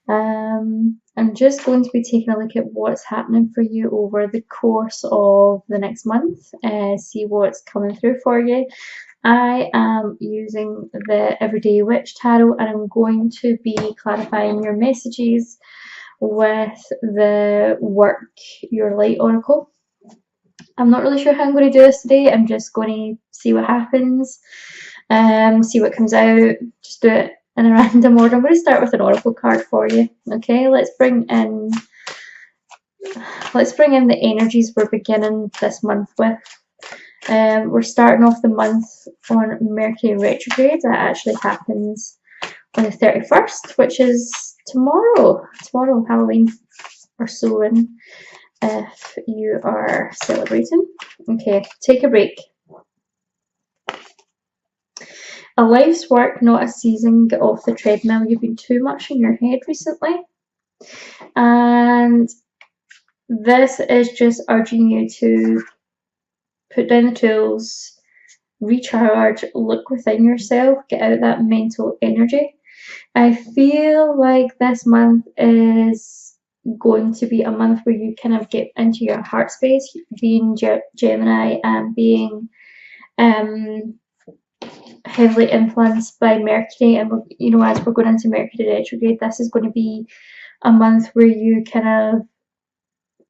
I'm just going to be taking a look at what's happening for you over the course of the next month, see what's coming through for you. I am using the Everyday Witch Tarot, and I'm going to be clarifying your messages with the Work Your Light Oracle. I'm not really sure how I'm going to do this today. I'm just going to see what happens, see what comes out, just do it in a random order. I'm going to start with an oracle card for you. Okay, let's bring in the energies we're beginning this month with. We're starting off the month on Mercury retrograde. That actually happens on the 31st, which is tomorrow, Halloween or so, if you are celebrating. Okay, take a break. A life's work, not a season. Get off the treadmill. You've been too much in your head recently, and this is just urging you to put down the tools, recharge, look within yourself, get out that mental energy. I feel like this month is going to be a month where you kind of get into your heart space, being Gemini and being heavily influenced by Mercury. And you know, as we're going into Mercury retrograde, this is going to be a month where you kind of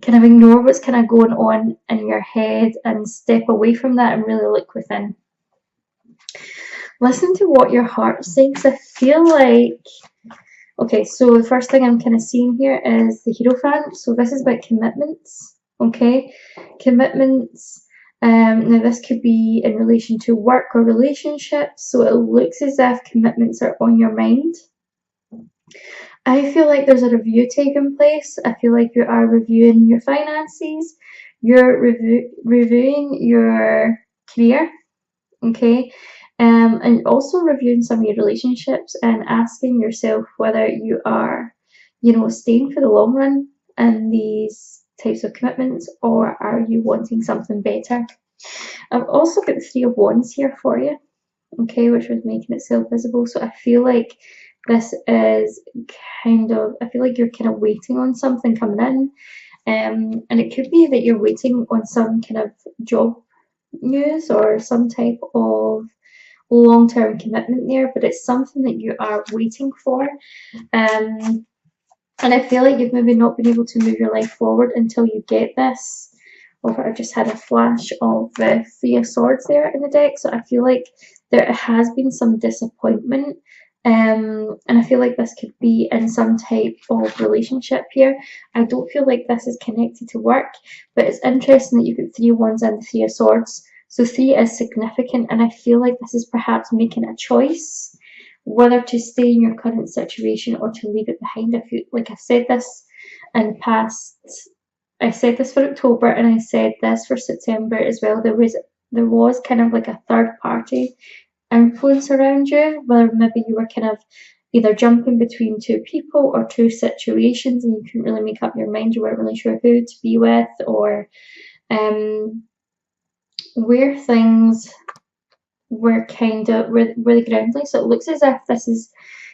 ignore what's kind of going on in your head and step away from that and really look within. Listen to what your heart's saying, because I feel like, okay, so the first thing I'm kind of seeing here is the Hierophant. So this is about commitments, okay? Commitments. Now this could be in relation to work or relationships. So it looks as if commitments are on your mind. I feel like there's a review taking place. I feel like you are reviewing your finances. You're reviewing your career, okay? And also reviewing some of your relationships and asking yourself whether you are, you know, staying for the long run in these types of commitments, or are you wanting something better? I've also got the Three of Wands here for you, okay, which was making itself visible. So I feel like this is I feel like you're kind of waiting on something coming in. And it could be that you're waiting on some kind of job news or some type of long-term commitment there, but it's something that you are waiting for. And I feel like you've maybe not been able to move your life forward until you get this. I just had a flash of the Three of Swords there in the deck, so I feel like there has been some disappointment. And I feel like this could be in some type of relationship here. I don't feel like this is connected to work, but it's interesting that you've got Three of Wands and the Three of Swords. So 3 is significant, and I feel like this is perhaps making a choice whether to stay in your current situation or to leave it behind. I feel like I've said this in the past. I said this for October, and I said this for September as well. There was kind of like a third party influence around you, where maybe you were kind of either jumping between two people or two situations, and you couldn't really make up your mind. You weren't really sure who to be with, or where things were kind of where the ground lay. So it looks as if this is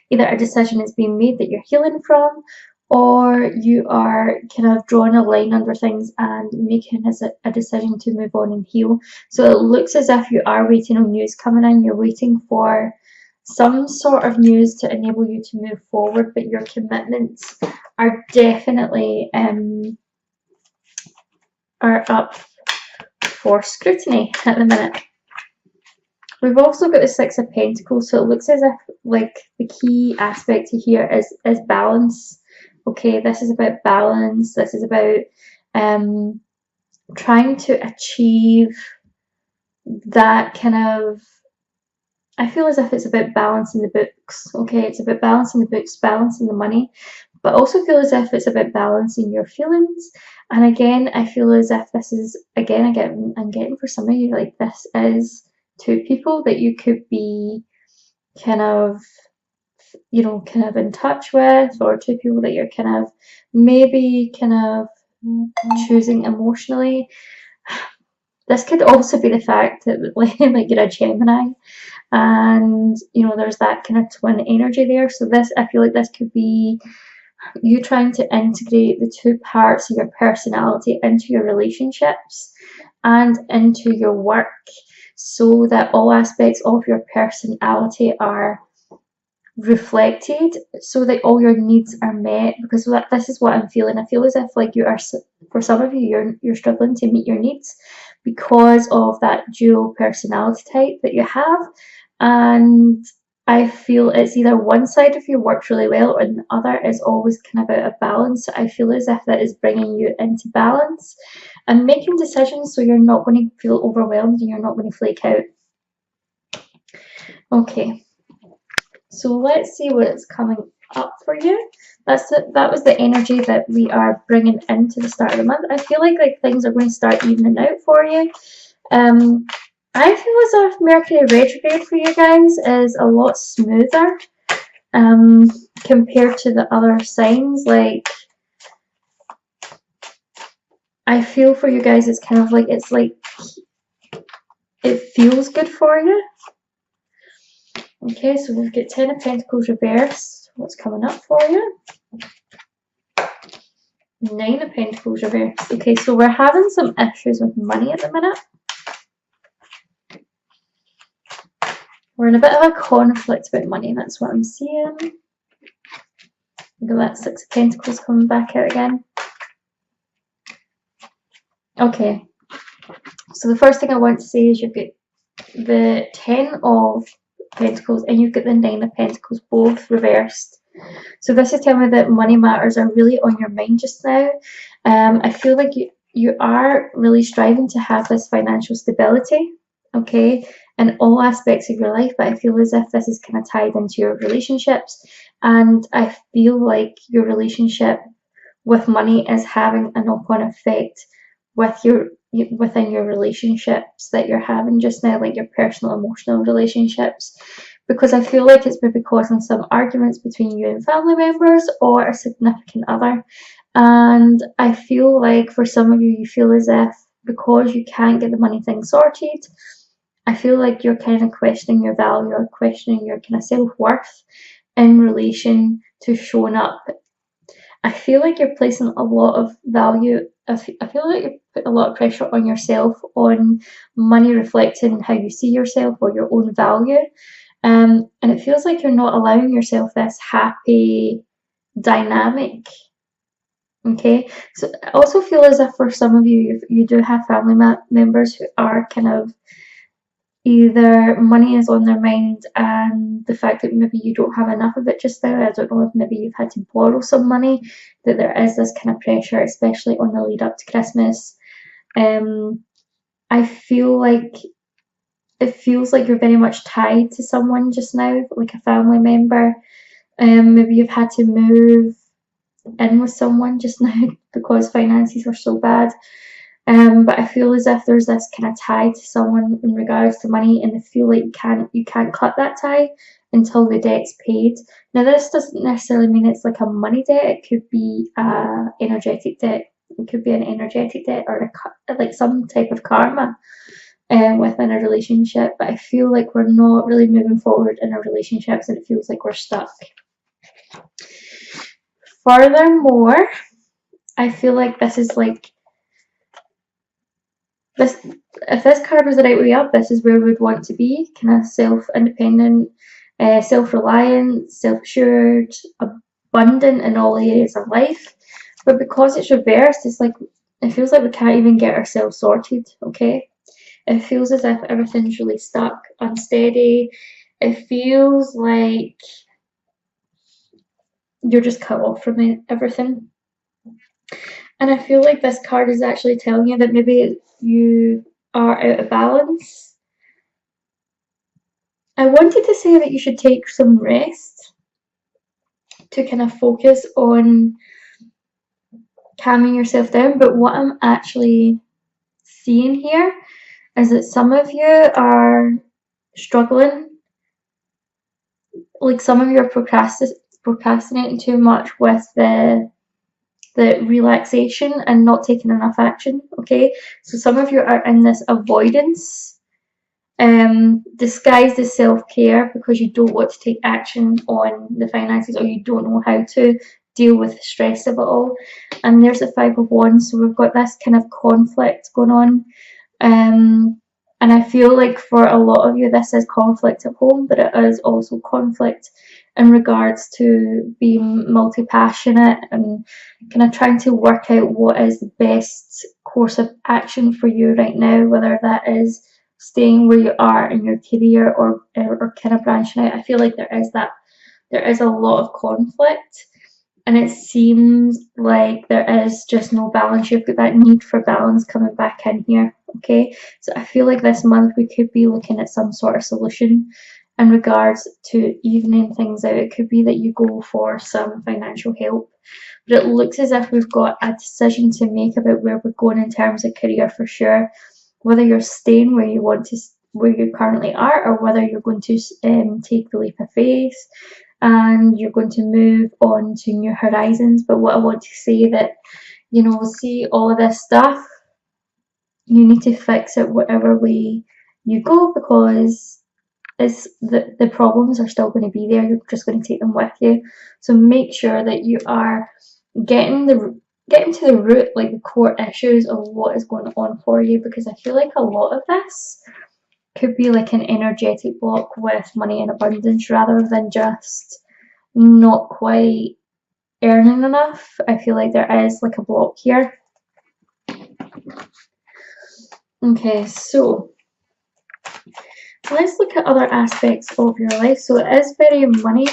either a decision that's being made that you're healing from, or you are kind of drawing a line under things and making a decision to move on and heal. So it looks as if you are waiting on news coming in. You're waiting for some sort of news to enable you to move forward, but your commitments are definitely are up for scrutiny at the minute. We've also got the Six of Pentacles, so it looks as if like the key aspect here is balance. Okay, this is about balance. This is about trying to achieve that kind of, I feel as if it's about balancing the books. Okay, it's about balancing the books, balancing the money, but also feel as if it's about balancing your feelings. And again, I feel as if this is, again, I'm getting for some of you, like this is two people that you could be kind of, you know, kind of in touch with, or two people that you're kind of maybe kind of choosing emotionally. This could also be the fact that like you're a Gemini, and you know there's that kind of twin energy there. So this, I feel like this could be you trying to integrate the two parts of your personality into your relationships and into your work, so that all aspects of your personality are reflected, so that all your needs are met. Because this is what I'm feeling. I feel as if like you are, for some of you, you're struggling to meet your needs because of that dual personality type that you have. And I feel it's either one side of you works really well and the other is always kind of out of balance. So I feel as if that is bringing you into balance and making decisions, so you're not going to feel overwhelmed and you're not going to flake out. Okay, so let's see what is coming up for you. That was the energy that we are bringing into the start of the month. I feel like things are going to start evening out for you. I feel as if Mercury retrograde for you guys is a lot smoother compared to the other signs. Like, I feel for you guys it's kind of like, it's like it feels good for you. Okay, so we've got 10 of Pentacles reversed. What's coming up for you? 9 of Pentacles reversed. Okay, so we're having some issues with money at the minute. We're in a bit of a conflict about money, that's what I'm seeing. Look at that 6 of Pentacles coming back out again. Okay, so the first thing I want to say is you've got the 10 of Pentacles and you've got the 9 of Pentacles both reversed. So this is telling me that money matters are really on your mind just now. I feel like you are really striving to have this financial stability, okay, in all aspects of your life, but I feel as if this is kind of tied into your relationships, and I feel like your relationship with money is having a knock-on effect within your relationships that you're having just now, like your personal emotional relationships, because I feel like it's maybe causing some arguments between you and family members or a significant other. And I feel like for some of you feel as if because you can't get the money thing sorted, I feel like you're kind of questioning your value or questioning your kind of self-worth in relation to showing up. I feel like you're placing a lot of value. I feel like you put a lot of pressure on yourself on money reflecting how you see yourself or your own value. And it feels like you're not allowing yourself this happy dynamic. Okay, so I also feel as if for some of you, you do have family members who are kind of either money is on their mind and the fact that maybe you don't have enough of it just now. I don't know if maybe you've had to borrow some money, that there is this kind of pressure, especially on the lead up to Christmas. I feel like it feels like you're very much tied to someone just now, like a family member. Maybe you've had to move in with someone just now because finances are so bad. But I feel as if there's this kind of tie to someone in regards to money, and I feel like you can't cut that tie until the debt's paid. Now, this doesn't necessarily mean it's like a money debt. It could be an energetic debt. It could be an energetic debt or like some type of karma within a relationship. But I feel like we're not really moving forward in our relationships, and it feels like we're stuck. Furthermore, I feel like this is like this. If this card was the right way up, this is where we'd want to be, kind of self-independent, self-reliant, self-assured, abundant in all areas of life. But because it's reversed, it's like it feels like we can't even get ourselves sorted. Okay, it feels as if everything's really stuck, unsteady. It feels like you're just cut off from everything. And I feel like this card is actually telling you that maybe you are out of balance. I wanted to say that you should take some rest to kind of focus on calming yourself down, but what I'm actually seeing here is that some of you are struggling, like some of you are procrastinating too much with the relaxation and not taking enough action. Okay, so some of you are in this avoidance disguised as self-care because you don't want to take action on the finances, or you don't know how to deal with the stress of it all. And there's the Five of Wands, so we've got this kind of conflict going on. And I feel like for a lot of you, this is conflict at home, but it is also conflict in regards to being multi-passionate and kind of trying to work out what is the best course of action for you right now, whether that is staying where you are in your career or kind of branching out. I feel like there is a lot of conflict, and it seems like there is just no balance. You've got that need for balance coming back in here, okay? So I feel like this month we could be looking at some sort of solution in regards to evening things out. It could be that you go for some financial help, but it looks as if we've got a decision to make about where we're going in terms of career for sure. Whether you're staying where you currently are, or whether you're going to take the leap of faith and you're going to move on to new horizons. But what I want to say that, you know, see all of this stuff, you need to fix it whatever way you go, because it's the problems are still going to be there. You're just going to take them with you. So make sure that you are getting to the root, like the core issues of what is going on for you, because I feel like a lot of this could be like an energetic block with money in abundance rather than just not quite earning enough. I feel like there is like a block here. Okay, so let's look at other aspects of your life. So it is very money.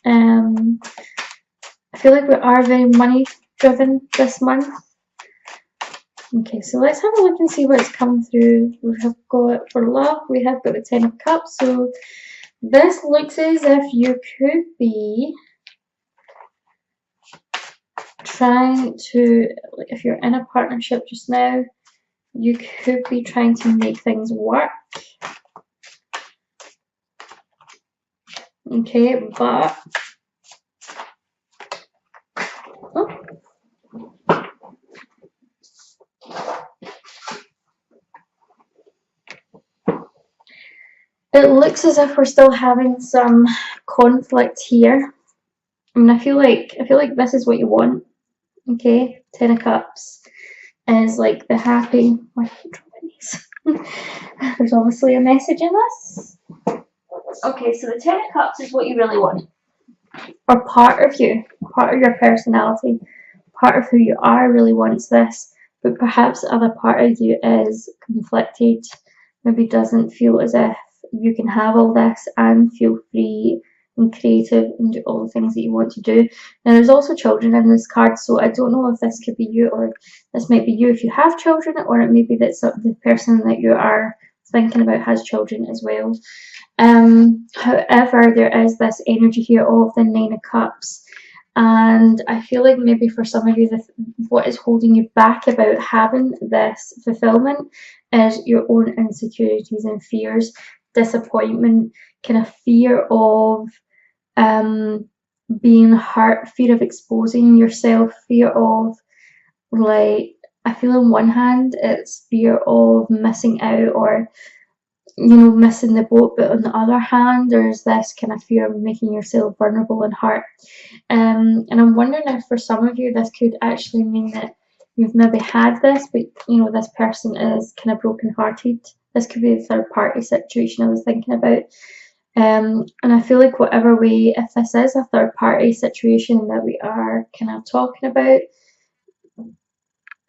I feel like we are very money driven this month. Okay, so let's have a look and see what's coming through. We have got, for love, we have got the Ten of Cups. So this looks as if you could be trying to, if you're in a partnership just now, you could be trying to make things work. Okay, but it looks as if we're still having some conflict here. I mean, I feel like this is what you want. Okay, Ten of Cups is like the happy. There's obviously a message in this. Okay, so the Ten of Cups is what you really want, or part of you, part of your personality, part of who you are really wants this, but perhaps the other part of you is conflicted, maybe doesn't feel as if you can have all this and feel free and creative and do all the things that you want to do. Now there's also children in this card, so I don't know if this could be you, or this might be you if you have children, or it may be that the person that you are thinking about has children as well. However, there is this energy here of the Nine of Cups, and I feel like maybe for some of you, what is holding you back about having this fulfillment is your own insecurities and fears, disappointment, kind of fear of being hurt, fear of exposing yourself, fear of, like, I feel on one hand it's fear of missing out, or missing the boat, but on the other hand there's this kind of fear of making yourself vulnerable and hurt. And I'm wondering if for some of you this could actually mean that you've maybe had this, but this person is kind of broken hearted. This could be a third party situation I was thinking about. And I feel like whatever way, if this is a third party situation that we are kind of talking about,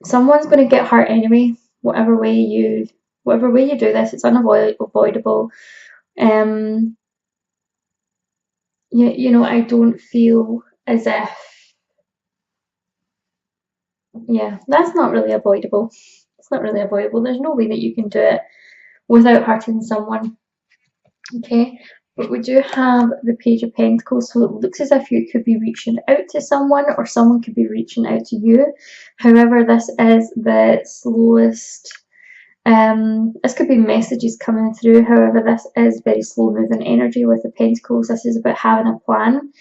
someone's going to get hurt anyway. Whatever way you do this, it's unavoidable. I don't feel as if, that's not really avoidable. It's not really avoidable. There's no way that you can do it without hurting someone. Okay, but we do have the Page of Pentacles, so it looks as if you could be reaching out to someone, or someone could be reaching out to you. However, this is the slowest. This could be messages coming through. However, this is very slow moving energy with the Pentacles. This is about having a plan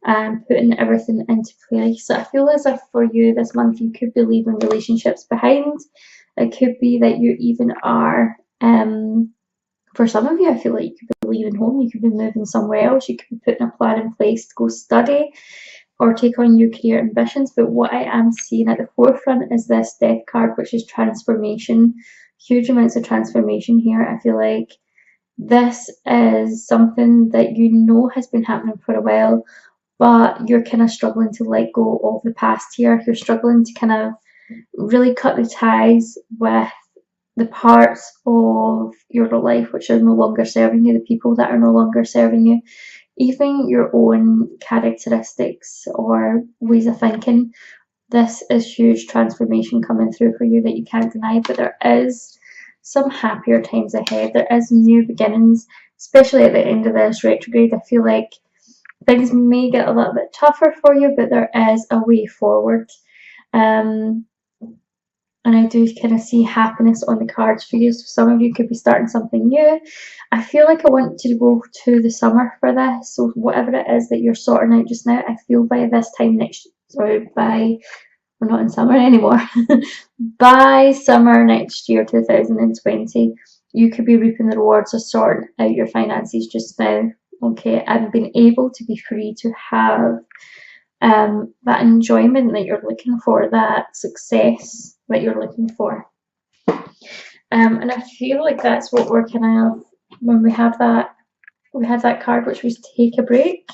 and putting everything into place. So I feel as if for you this month you could be leaving relationships behind. It could be that you even are, for some of you, I feel like you could be leaving home, you could be moving somewhere else, you could be putting a plan in place to go study. or take on new career ambitions. But what I am seeing at the forefront is this Death card, which is transformation. Huge amounts of transformation here. I feel like this is something that you know has been happening for a while, but you're kind of struggling to let go of the past here. You're struggling to kind of really cut the ties with the parts of your life which are no longer serving you, the people that are no longer serving you, even your own characteristics or ways of thinking. This is huge transformation coming through for you that you can't deny, but there is some happier times ahead. There is new beginnings, especially at the end of this retrograde. I feel like things may get a little bit tougher for you, but there is a way forward. And I do kind of see happiness on the cards for you. So some of you could be starting something new. I feel like I want to go to the summer for this. So whatever it is that you're sorting out just now, I feel by this time next, sorry, by, we're not in summer anymore. By summer next year, 2020, you could be reaping the rewards of sorting out your finances just now. Okay, and being able to be free to have that enjoyment that you're looking for, that success that you're looking for. And I feel like that's what we're kind of, when we have that, we had that card which was take a break,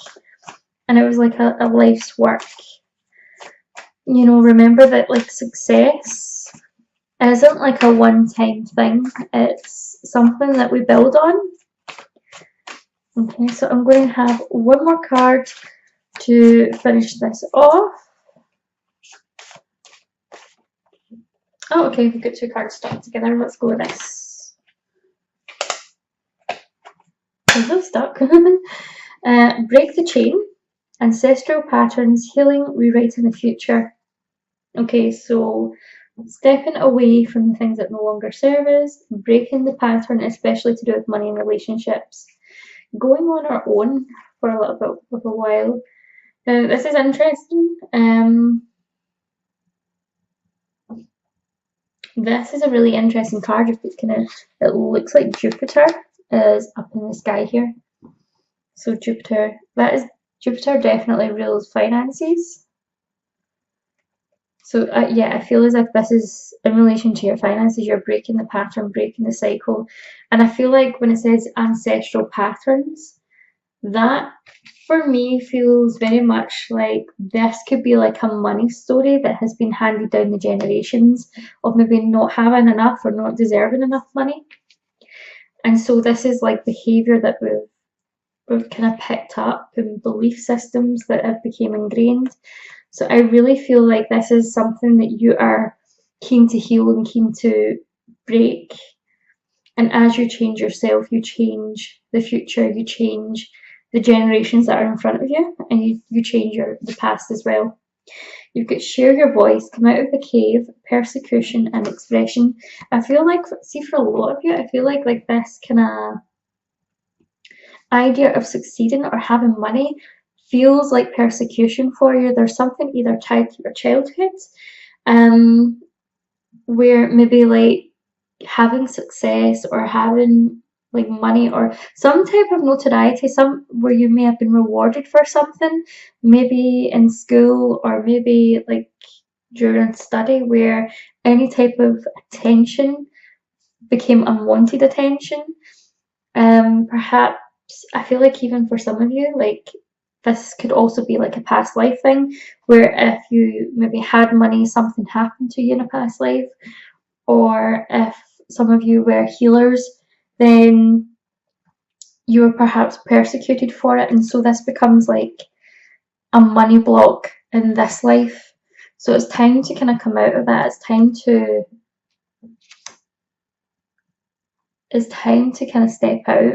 and it was like a life's work. You know, remember that like success isn't like a one-time thing, it's something that we build on. Okay, so I'm going to have one more card to finish this off. Oh, okay, we've got two cards stuck together. Let's go with this. I'm so stuck. Break the chain, ancestral patterns, healing, rewriting the future. Okay, so stepping away from the things that no longer serve us, breaking the pattern, especially to do with money and relationships, going on our own for a little bit of a while. Now, this is interesting. This is a really interesting card. It looks like Jupiter is up in the sky here. So Jupiter definitely rules finances. So yeah, I feel as if this is in relation to your finances. You're breaking the pattern, breaking the cycle. And I feel like when it says ancestral patterns, that for me feels very much like this could be like a money story that has been handed down the generations of maybe not having enough or not deserving enough money. And so this is like behavior that we've kind of picked up, and belief systems that have become ingrained. So I really feel like this is something that you are keen to heal and keen to break. And as you change yourself, you change the future, you change the generations that are in front of you, and you change the past as well. You've got share your voice, come out of the cave, persecution and expression. I feel like, see, for a lot of you, I feel like this kind of idea of succeeding or having money feels like persecution for you. There's something either tied to your childhood, where maybe like having success or having like money or some type of notoriety, where you may have been rewarded for something, maybe in school or maybe like during study, where any type of attention became unwanted attention. Perhaps I feel like even for some of you, like this could also be like a past life thing, where if you maybe had money, something happened to you in a past life, or if some of you were healers, then you were perhaps persecuted for it, and so this becomes like a money block in this life. So it's time to kind of come out of that. It's time to kind of step out